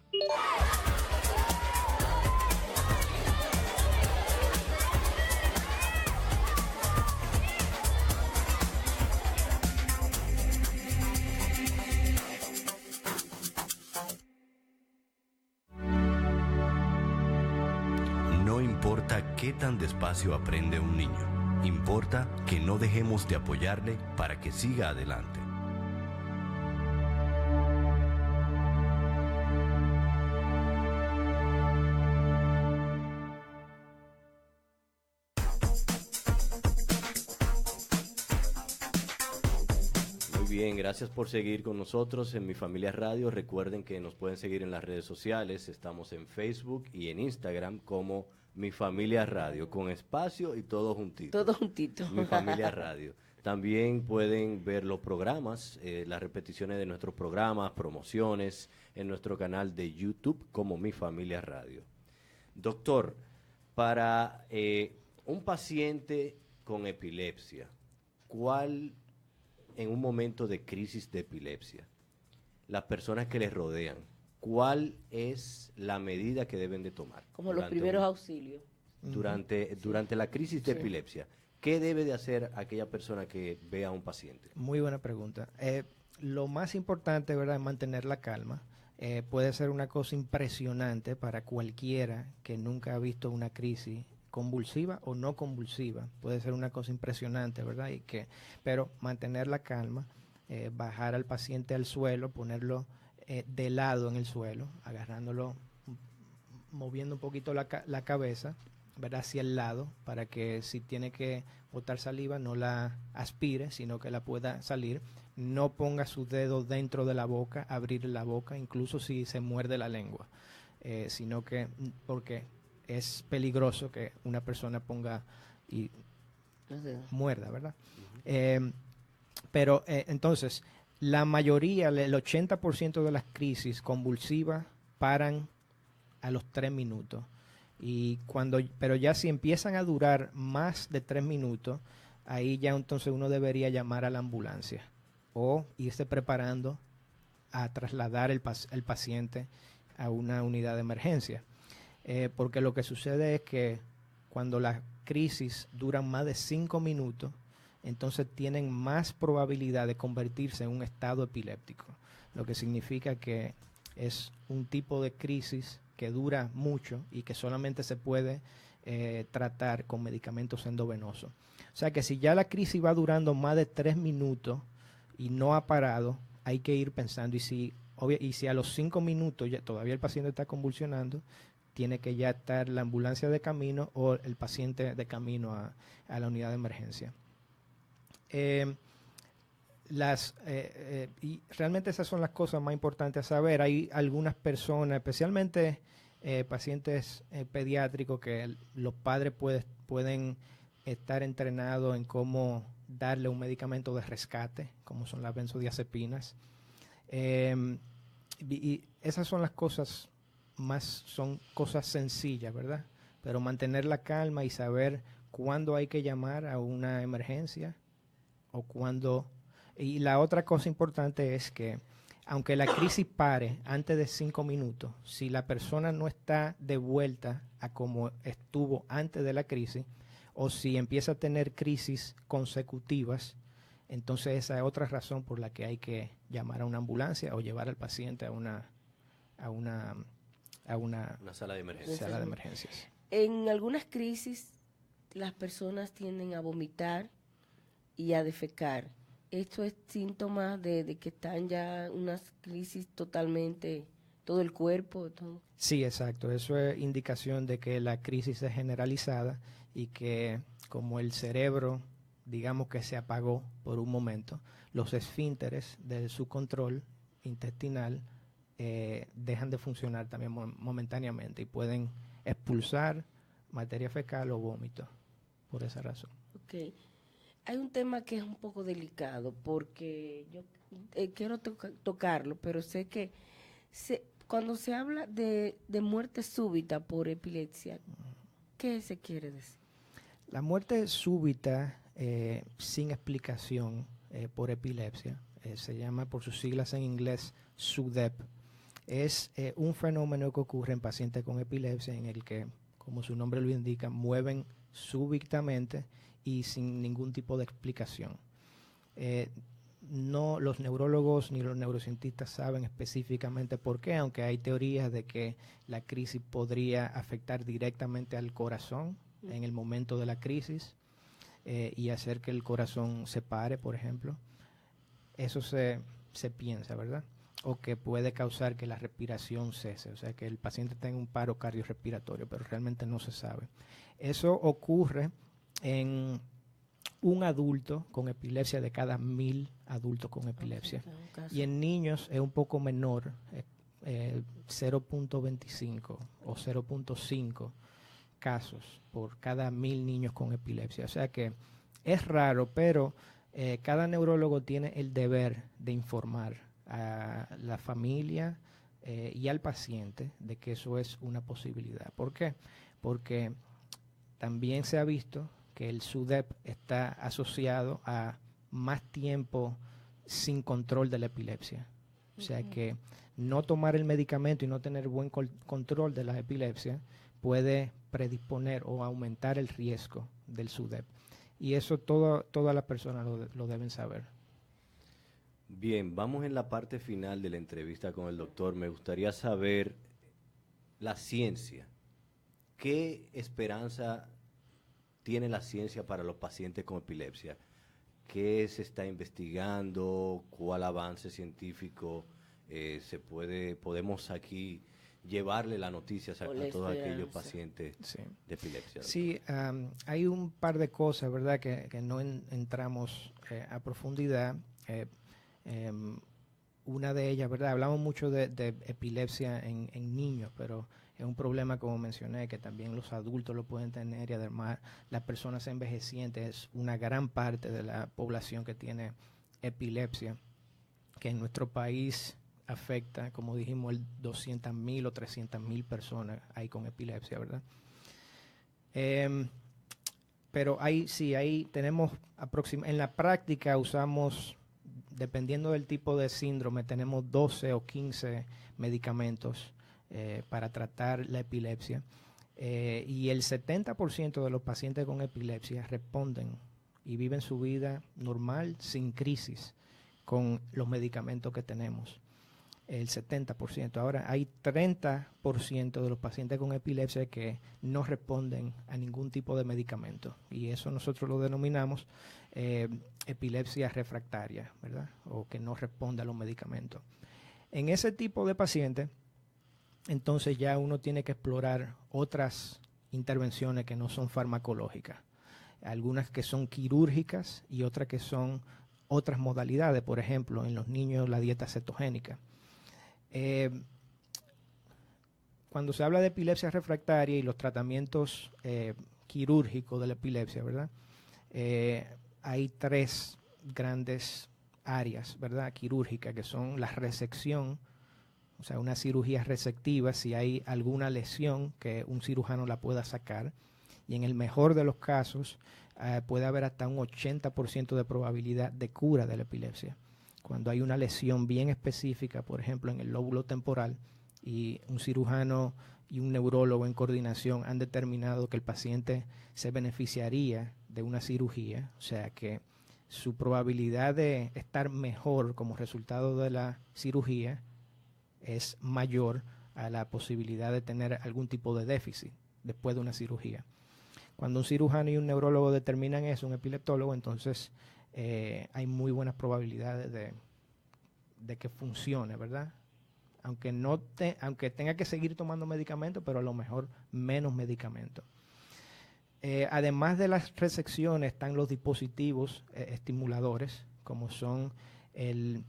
No importa qué tan despacio aprende un niño, importa que no dejemos de apoyarle para que siga adelante. Bien, gracias por seguir con nosotros en Mi Familia Radio. Recuerden que nos pueden seguir en las redes sociales. Estamos en Facebook y en Instagram como Mi Familia Radio, con espacio y todo juntito. Todo juntito. Mi Familia Radio. También pueden ver los programas, las repeticiones de nuestros programas, promociones en nuestro canal de YouTube como Mi Familia Radio. Doctor, para un paciente con epilepsia, ¿cuál en un momento de crisis de epilepsia, las personas que les rodean, cuál es la medida que deben de tomar? Como los primeros auxilios. Durante la crisis de epilepsia, ¿qué debe de hacer aquella persona que ve a un paciente? Muy buena pregunta. Lo más importante, ¿verdad?, es mantener la calma. Puede ser una cosa impresionante para cualquiera que nunca ha visto una crisis convulsiva o no convulsiva. Puede ser una cosa impresionante, ¿verdad? Pero mantener la calma, bajar al paciente al suelo, ponerlo de lado en el suelo, agarrándolo, moviendo un poquito la cabeza, ¿verdad?, hacia el lado, para que si tiene que botar saliva no la aspire, sino que la pueda salir. No ponga sus dedos dentro de la boca, abrir la boca, incluso si se muerde la lengua, sino que, porque es peligroso que una persona ponga y muerda, ¿verdad? Pero entonces, la mayoría, el 80% de las crisis convulsivas paran a los 3 minutos. Pero ya si empiezan a durar más de 3 minutos, ahí ya entonces uno debería llamar a la ambulancia o irse preparando a trasladar el paciente a una unidad de emergencia. Porque lo que sucede es que cuando las crisis duran más de 5 minutos, entonces tienen más probabilidad de convertirse en un estado epiléptico, lo que significa que es un tipo de crisis que dura mucho y que solamente se puede tratar con medicamentos endovenosos. O sea que si ya la crisis va durando más de 3 minutos y no ha parado, hay que ir pensando, y si a los 5 minutos todavía el paciente está convulsionando, tiene que ya estar la ambulancia de camino o el paciente de camino a la unidad de emergencia. Y realmente esas son las cosas más importantes a saber. Hay algunas personas, especialmente pacientes pediátricos, que los padres pueden estar entrenados en cómo darle un medicamento de rescate, como son las benzodiazepinas. Y esas son las cosas son cosas sencillas, ¿verdad? Pero mantener la calma y saber cuándo hay que llamar a una emergencia o cuándo. Y la otra cosa importante es que aunque la crisis pare antes de 5 minutos, si la persona no está de vuelta a como estuvo antes de la crisis, o si empieza a tener crisis consecutivas, entonces esa es otra razón por la que hay que llamar a una ambulancia o llevar al paciente a una sala de emergencias. Sala de emergencias. En algunas crisis las personas tienden a vomitar y a defecar. ¿Esto es síntoma de que están ya unas crisis totalmente, todo el cuerpo? Todo? Sí, exacto. Eso es indicación de que la crisis es generalizada y que como el cerebro, digamos que se apagó por un momento, los esfínteres de su control intestinal dejan de funcionar también momentáneamente y pueden expulsar materia fecal o vómito por esa razón. Okay. Hay un tema que es un poco delicado porque yo quiero tocarlo, pero sé que cuando se habla de muerte súbita por epilepsia, ¿qué se quiere decir? La muerte súbita sin explicación por epilepsia, se llama por sus siglas en inglés SUDEP, es un fenómeno que ocurre en pacientes con epilepsia en el que, como su nombre lo indica, mueven súbitamente y sin ningún tipo de explicación. No los neurólogos ni los neurocientistas saben específicamente por qué, aunque hay teorías de que la crisis podría afectar directamente al corazón en el momento de la crisis y hacer que el corazón se pare, por ejemplo. Eso se piensa, ¿verdad? O que puede causar que la respiración cese, o sea, que el paciente tenga un paro cardiorrespiratorio, pero realmente no se sabe. Eso ocurre en un adulto con epilepsia de cada 1000 adultos con epilepsia. Y en niños es un poco menor, 0.25 o 0.5 casos por cada 1000 niños con epilepsia. O sea que es raro, pero cada neurólogo tiene el deber de informar a la familia y al paciente de que eso es una posibilidad. ¿Por qué? Porque también se ha visto que el SUDEP está asociado a más tiempo sin control de la epilepsia. O sea que no tomar el medicamento y no tener buen control de la epilepsia puede predisponer o aumentar el riesgo del SUDEP. Y eso todas las personas lo deben saber. Bien, vamos en la parte final de la entrevista con el doctor. Me gustaría saber la ciencia. ¿Qué esperanza tiene la ciencia para los pacientes con epilepsia? ¿Qué se está investigando? ¿Cuál avance científico podemos aquí llevarle la noticia a todos aquellos pacientes de epilepsia? Sí, hay un par de cosas, ¿verdad?, que no entramos a profundidad. Una de ellas, ¿verdad? Hablamos mucho de epilepsia en niños, pero es un problema, como mencioné, que también los adultos lo pueden tener y además las personas envejecientes es una gran parte de la población que tiene epilepsia, que en nuestro país afecta, como dijimos, 200,000 o 300,000 personas hay con epilepsia, ¿verdad? Pero ahí tenemos en la práctica usamos, dependiendo del tipo de síndrome, tenemos 12 o 15 medicamentos para tratar la epilepsia. Y el 70% de los pacientes con epilepsia responden y viven su vida normal, sin crisis, con los medicamentos que tenemos. El 70%. Ahora, hay 30% de los pacientes con epilepsia que no responden a ningún tipo de medicamento. Y eso nosotros lo denominamos epilepsia refractaria, ¿verdad? O que no responde a los medicamentos. En ese tipo de pacientes, entonces ya uno tiene que explorar otras intervenciones que no son farmacológicas. Algunas que son quirúrgicas y otras que son otras modalidades. Por ejemplo, en los niños la dieta cetogénica. Cuando se habla de epilepsia refractaria y los tratamientos quirúrgicos de la epilepsia, ¿verdad? Hay 3 grandes áreas, ¿verdad? Quirúrgicas, que son la resección, o sea, una cirugía resectiva, si hay alguna lesión que un cirujano la pueda sacar, y en el mejor de los casos puede haber hasta un 80% de probabilidad de cura de la epilepsia. Cuando hay una lesión bien específica, por ejemplo, en el lóbulo temporal, y un cirujano y un neurólogo en coordinación han determinado que el paciente se beneficiaría de una cirugía, o sea que su probabilidad de estar mejor como resultado de la cirugía es mayor a la posibilidad de tener algún tipo de déficit después de una cirugía. Cuando un cirujano y un neurólogo determinan eso, un epileptólogo, entonces hay muy buenas probabilidades de que funcione, ¿verdad? Aunque tenga que seguir tomando medicamentos, pero a lo mejor menos medicamentos. Además de las resecciones están los dispositivos estimuladores, como son el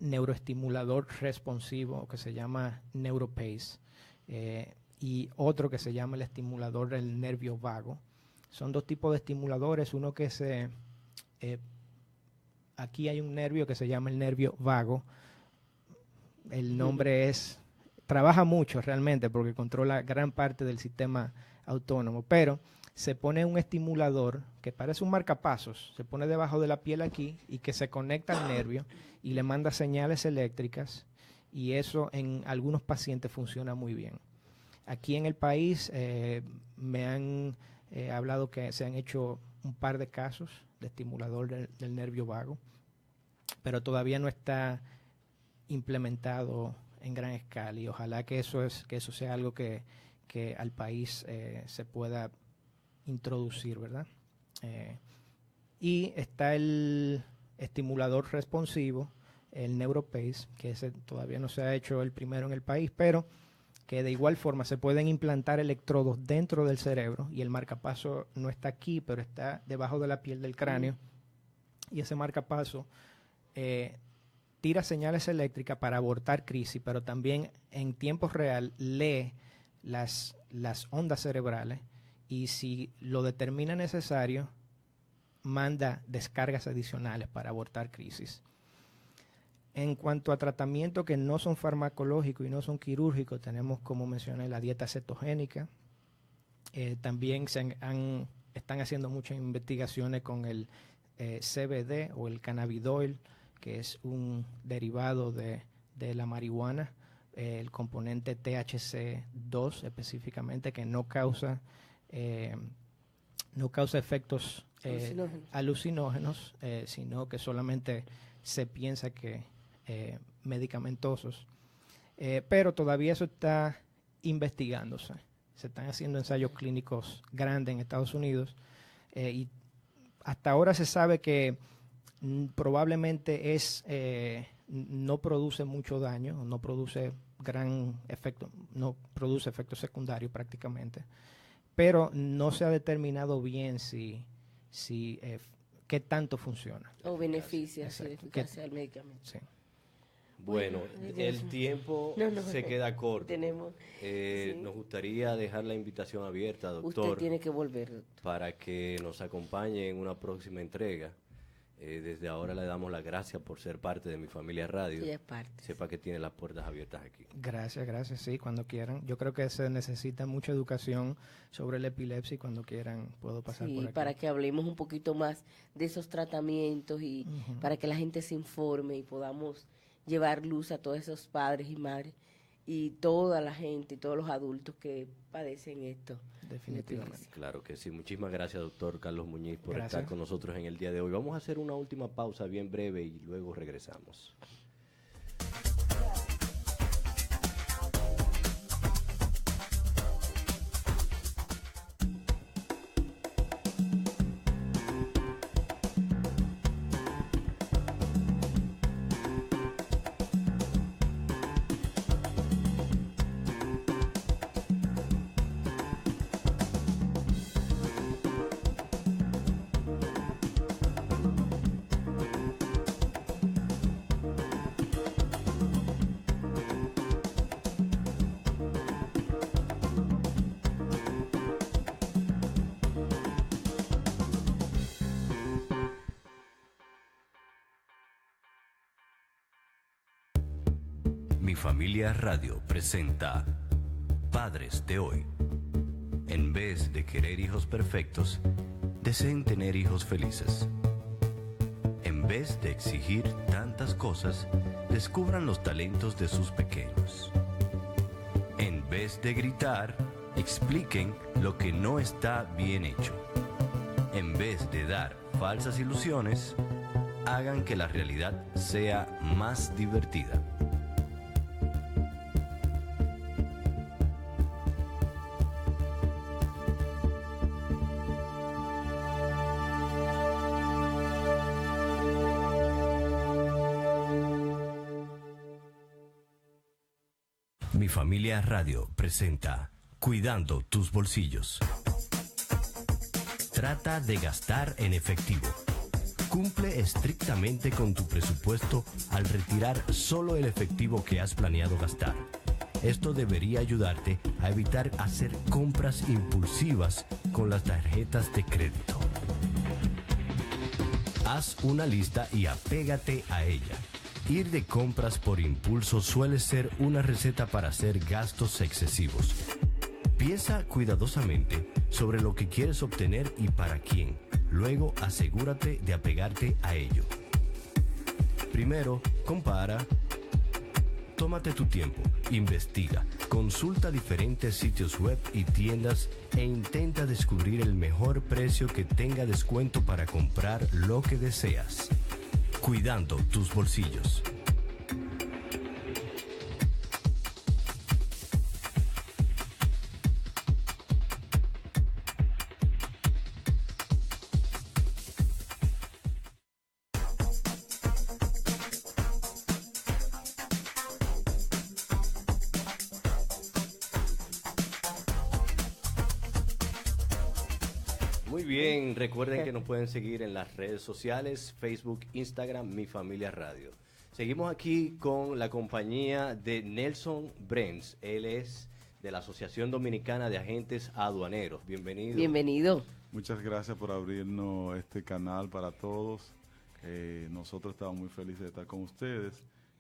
neuroestimulador responsivo, que se llama NeuroPace, y otro que se llama el estimulador del nervio vago. Son 2 tipos de estimuladores, uno que aquí hay un nervio que se llama el nervio vago. El nombre trabaja mucho realmente porque controla gran parte del sistema autónomo, pero se pone un estimulador que parece un marcapasos, se pone debajo de la piel aquí y que se conecta al nervio y le manda señales eléctricas, y eso en algunos pacientes funciona muy bien. Aquí en el país me han hablado que se han hecho un par de casos de estimulador del nervio vago, pero todavía no está implementado en gran escala, y ojalá que eso sea algo que al país se pueda introducir, ¿verdad? Y está el estimulador responsivo, el NeuroPace, que ese todavía no se ha hecho el primero en el país, pero que de igual forma se pueden implantar electrodos dentro del cerebro, y el marcapaso no está aquí, pero está debajo de la piel del cráneo, y ese marcapaso tira señales eléctricas para abortar crisis, pero también en tiempo real lee las ondas cerebrales, y si lo determina necesario, manda descargas adicionales para abortar crisis. En cuanto a tratamientos que no son farmacológicos y no son quirúrgicos, tenemos, como mencioné, la dieta cetogénica. También están haciendo muchas investigaciones con el CBD o el cannabidiol, que es un derivado de la marihuana, el componente THC2 específicamente, que no causa efectos alucinógenos, sino que solamente se piensa que medicamentosos. Pero todavía eso está investigándose. Se están haciendo ensayos clínicos grandes en Estados Unidos, y hasta ahora se sabe que probablemente no produce mucho daño, no produce gran efecto, no produce efectos secundarios prácticamente, pero no se ha determinado bien qué tanto funciona. O beneficia la eficacia del medicamento. Sí. Bueno, el tiempo se queda corto. Nos gustaría dejar la invitación abierta, doctor. Usted tiene que volver, doctor, para que nos acompañe en una próxima entrega. Desde ahora le damos las gracias por ser parte de Mi Familia Radio. Ella es parte. Sepa que tiene las puertas abiertas aquí. Gracias, sí, cuando quieran. Yo creo que se necesita mucha educación sobre la epilepsia y cuando quieran puedo pasar por aquí. Para que hablemos un poquito más de esos tratamientos y para que la gente se informe y podamos llevar luz a todos esos padres y madres y toda la gente, todos los adultos que padecen esto. Definitivamente. Claro que sí. Muchísimas gracias, doctor Carlos Muñiz, por Gracias. estar con nosotros en el día de hoy. Vamos a hacer una última pausa bien breve y luego regresamos. Mi Familia Radio presenta Padres de hoy. En vez de querer hijos perfectos, deseen tener hijos felices. En vez de exigir tantas cosas, descubran los talentos de sus pequeños. En vez de gritar, expliquen lo que no está bien hecho. En vez de dar falsas ilusiones, hagan que la realidad sea más divertida. Mi Familia Radio presenta Cuidando tus bolsillos. Trata de gastar en efectivo. Cumple estrictamente con tu presupuesto al retirar solo el efectivo que has planeado gastar. Esto debería ayudarte a evitar hacer compras impulsivas con las tarjetas de crédito. Haz una lista y apégate a ella. Ir de compras por impulso suele ser una receta para hacer gastos excesivos. Piensa cuidadosamente sobre lo que quieres obtener y para quién. Luego asegúrate de apegarte a ello. Primero, compara. Tómate tu tiempo, investiga, consulta diferentes sitios web y tiendas e intenta descubrir el mejor precio que tenga descuento para comprar lo que deseas. Cuidando tus bolsillos. Muy bien, recuerden que nos pueden seguir en las redes sociales, Facebook, Instagram, Mi Familia Radio. Seguimos aquí con la compañía de Nelson Brens. Él es de la Asociación Dominicana de Agentes Aduaneros. Bienvenido. Bienvenido. Muchas gracias por abrirnos este canal para todos. Nosotros estamos muy felices de estar con ustedes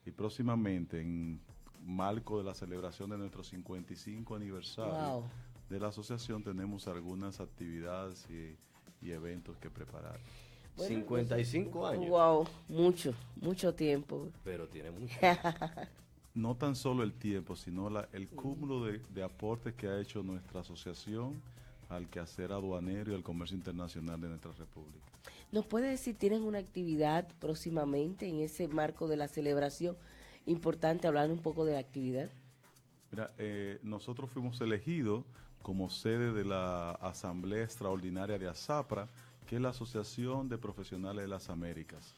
y próximamente en marco de la celebración de nuestro 55 aniversario de la asociación tenemos algunas actividades y eventos que preparar. Bueno, 55 años. Wow, mucho tiempo. Pero tiene mucho. No tan solo el tiempo, sino el cúmulo de aportes que ha hecho nuestra asociación al quehacer aduanero y al comercio internacional de nuestra república. ¿Nos puede decir, tienen una actividad próximamente en ese marco de la celebración? Importante hablar un poco de la actividad. Mira, nosotros fuimos elegidos como sede de la Asamblea Extraordinaria de ASAPRA, que es la Asociación de Profesionales de las Américas.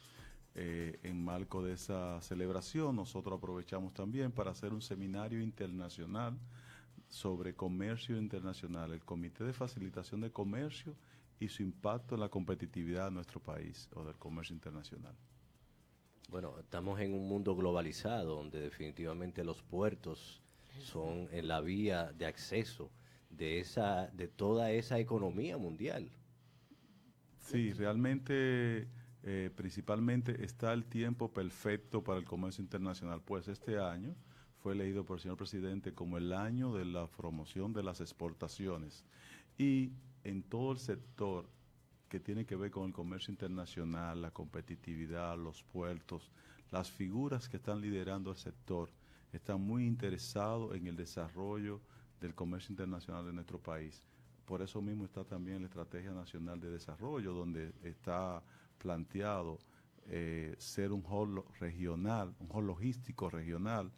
En marco de esa celebración, nosotros aprovechamos también para hacer un seminario internacional sobre comercio internacional, el Comité de Facilitación de Comercio y su impacto en la competitividad de nuestro país o del comercio internacional. Bueno, estamos en un mundo globalizado donde definitivamente los puertos son en la vía de acceso de toda esa economía mundial. Sí, realmente principalmente está el tiempo perfecto para el comercio internacional, pues este año fue elegido por el señor presidente como el año de la promoción de las exportaciones, y en todo el sector que tiene que ver con el comercio internacional, la competitividad, los puertos, las figuras que están liderando el sector están muy interesados en el desarrollo del comercio internacional de nuestro país. Por eso mismo está también la Estrategia Nacional de Desarrollo, donde está planteado ser un hub regional, un hub logístico regional.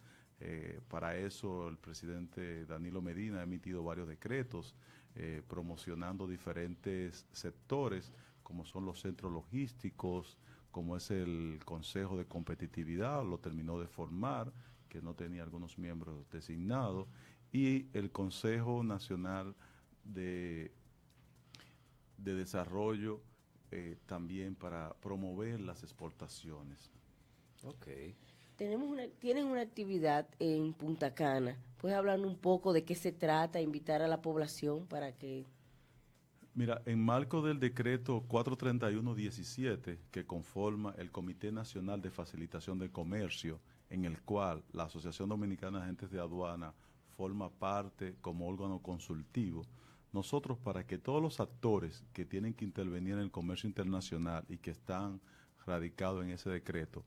Para eso el presidente Danilo Medina ha emitido varios decretos promocionando diferentes sectores, como son los centros logísticos, como es el Consejo de Competitividad, lo terminó de formar, que no tenía algunos miembros designados, y el Consejo Nacional de Desarrollo también para promover las exportaciones. Ok. Tienen una actividad en Punta Cana. ¿Puedes hablar un poco de qué se trata, invitar a la población para que... Mira, en marco del decreto 431-17, que conforma el Comité Nacional de Facilitación del Comercio, en el cual la Asociación Dominicana de Agentes de Aduana forma parte como órgano consultivo, nosotros, para que todos los actores que tienen que intervenir en el comercio internacional y que están radicados en ese decreto,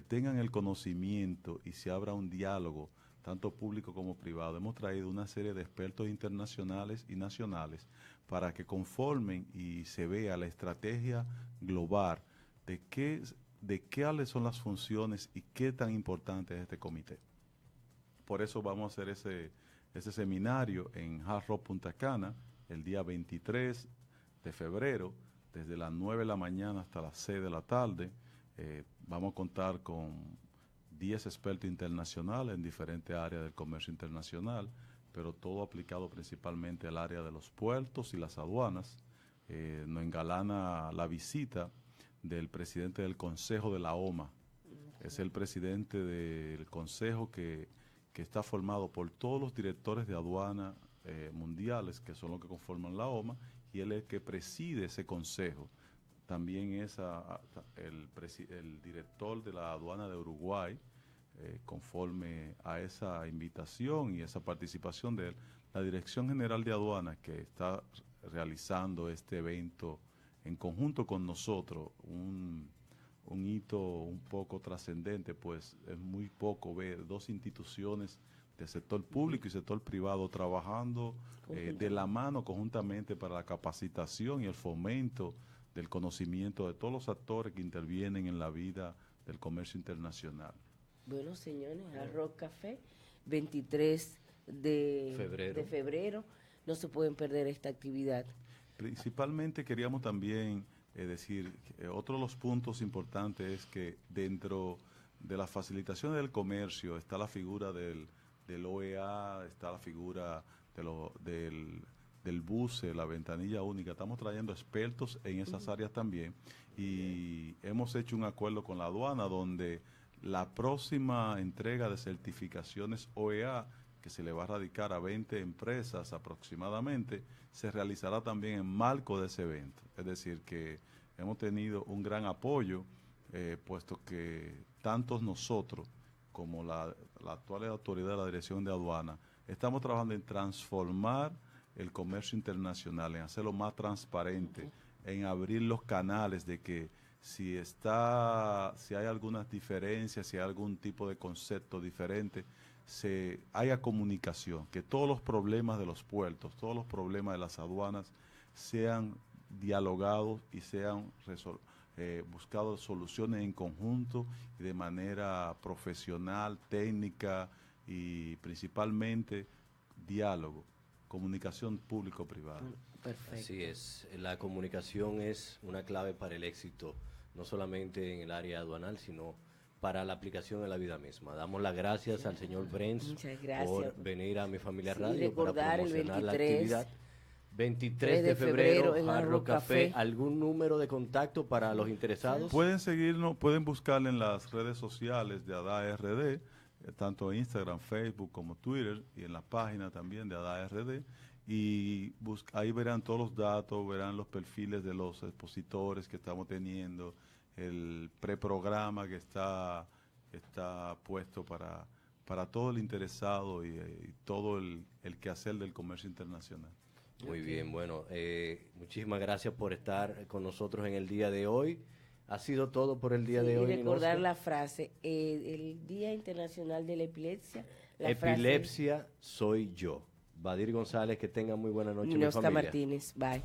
tengan el conocimiento y se abra un diálogo, tanto público como privado, hemos traído una serie de expertos internacionales y nacionales para que conformen y se vea la estrategia global de cuáles son las funciones y qué tan importante es este comité. Por eso vamos a hacer ese seminario en Hard Rock Punta Cana el día 23 de febrero, desde las 9 de la mañana hasta las 6 de la tarde. Vamos a contar con 10 expertos internacionales en diferentes áreas del comercio internacional, pero todo aplicado principalmente al área de los puertos y las aduanas. Nos engalana la visita del presidente del Consejo de la OMA. Es el presidente del consejo que está formado por todos los directores de aduana mundiales, que son los que conforman la OMA, y él es el que preside ese consejo. También es el director de la aduana de Uruguay, conforme a esa invitación y esa participación de él, la Dirección General de Aduanas, que está realizando este evento en conjunto con nosotros, un hito un poco trascendente, pues es muy poco ver dos instituciones del sector público y sector privado trabajando de la mano conjuntamente para la capacitación y el fomento del conocimiento de todos los actores que intervienen en la vida del comercio internacional. Bueno, señores, Arroz Café, 23 de febrero, no se pueden perder esta actividad. Principalmente queríamos también decir, otro de los puntos importantes es que dentro de la facilitación del comercio está la figura del OEA, está la figura del BUCE, la ventanilla única. Estamos trayendo expertos en esas áreas también, y hemos hecho un acuerdo con la aduana donde la próxima entrega de certificaciones OEA, que se le va a radicar a 20 empresas aproximadamente, se realizará también en marco de ese evento. Es decir, que hemos tenido un gran apoyo, puesto que tanto nosotros como la actual autoridad de la Dirección de Aduana estamos trabajando en transformar el comercio internacional, en hacerlo más transparente, en abrir los canales de que si hay algunas diferencias, si hay algún tipo de concepto diferente, haya comunicación, que todos los problemas de los puertos, todos los problemas de las aduanas sean dialogados y sean buscados soluciones en conjunto y de manera profesional, técnica y principalmente diálogo, comunicación público-privada. Perfecto. Así es, la comunicación es una clave para el éxito, no solamente en el área aduanal, sino para la aplicación en la vida misma. Damos las gracias al señor Brens por venir a Mi Familia Radio para promocionar la actividad. 23 de febrero en Arroz Café. ¿Algún número de contacto para los interesados? Pueden seguirnos, pueden buscar en las redes sociales de ADA-RD, tanto en Instagram, Facebook como Twitter, y en la página también de ADA-RD, y ahí verán todos los datos, verán los perfiles de los expositores que estamos teniendo, el preprograma que está puesto para todo el interesado y todo el quehacer del comercio internacional. Muy bien, bueno, muchísimas gracias por estar con nosotros en el día de hoy. Ha sido todo por el día de hoy. Y recordar la frase, el Día Internacional de la Epilepsia. Epilepsia soy yo. Badir González, que tenga muy buena noche, mi Minosca familia. Martínez, bye.